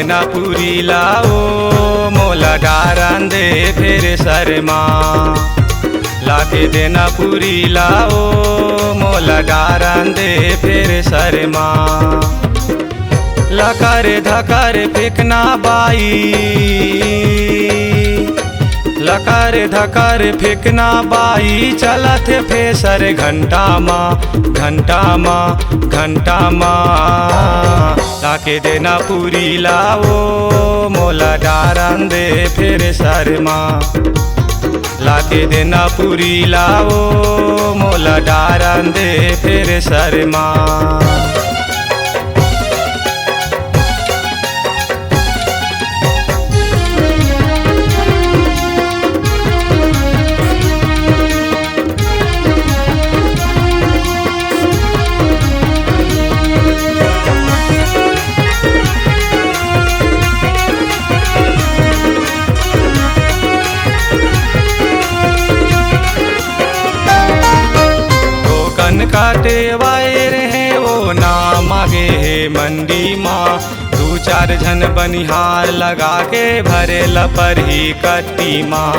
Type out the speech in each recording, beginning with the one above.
देना पूरी लाओ मोला डारन दे फिर शर्मा। लाके देना पूरी लाओ मोला डारन दे फिर शर्मा। लकर धकर फेंकना बाई, लकर धकर फेंकना बाई चलत फेसर घंटा माँ घंटा माँ घंटा माँ। लाके देना पूरी लाओ मोला डारन दे फिर शर्मा। लाके देना पूरी लाओ मोला डारन दे फिर शर्मा। काटे वायर है वो ना मांगे है मंडी माँ। दू चार झन बनिहार लगा के भरे लपर ही कट्टी माँ।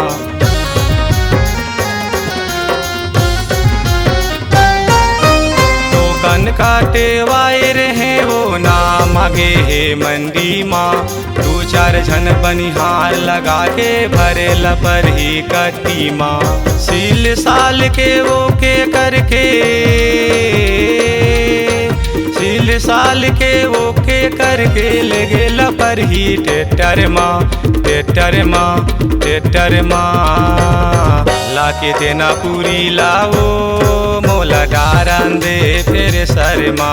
टोकन काटे वायर है वो ना मांगे है मंडी माँ। दू चार झन बनिहार लगा के भरे लपर ही कट्टी माँ। सील साल के वो के करके, सील साल के वो के करके लगे लपर ही टेटर माँ टेटर माँ टेटर माँ। लाके देना पूरी लाओ मोला डारन दे फिर शर्मा।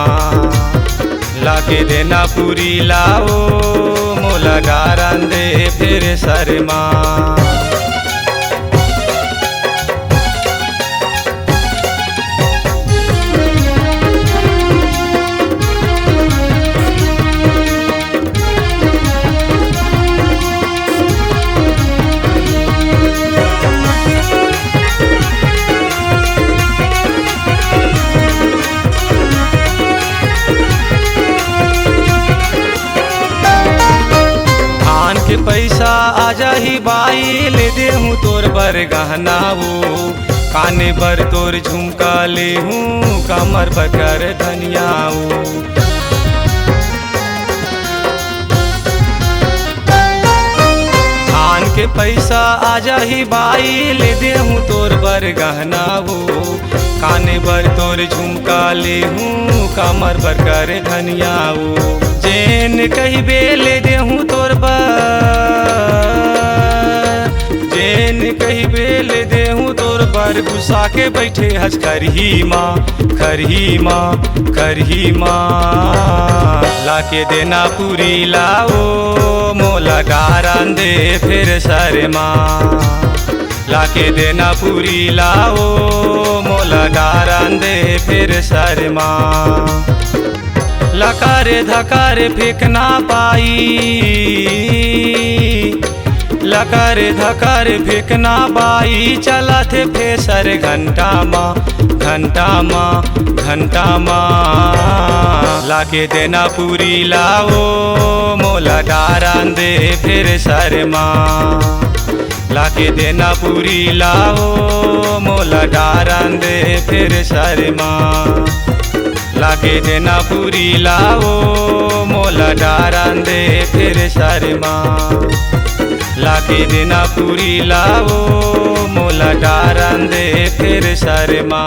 लाके देना पूरी लाओ मोला डारन दे फिर शर्मा। के पैसा आजा ही बाई ले दे हूँ तोर बर गहना वो। काने बर तोर झुमका ले हूँ कमर बकर धनिया वो। धान के पैसा आजा ही बाई ले दे हूँ तोर बर गहना वो। काने बर तोर झुमका ले हूँ कमर बकर धनिया वो। जेन कही बेले दे हूँ तोर जेन कही बेले दे हूँ तोर बर। गुस्सा के बैठे हज करही माँ करही माँ करही माँ। लाके देना पूरी लाओ मोला डारन दे फिर शर्मा। लाके देना पूरी लाओ मोला डारन दे फिर शर्मा। लकर धकर फेंकना पाई, लकर धकर फेंकना बाई चलत फेसर घंटा माँ घंटा माँ घंटा माँ। लाके देना पूरी लाओ मोला डारन दे फिर शर्मा। लाके देना पूरी लाओ मोला डारन दे फिर शर्मा। लाके देना पूरी लाओ मोला डारन दे फिर शर्मा। लाके देना पूरी लाओ मोला डारन दे फिर शर्मा।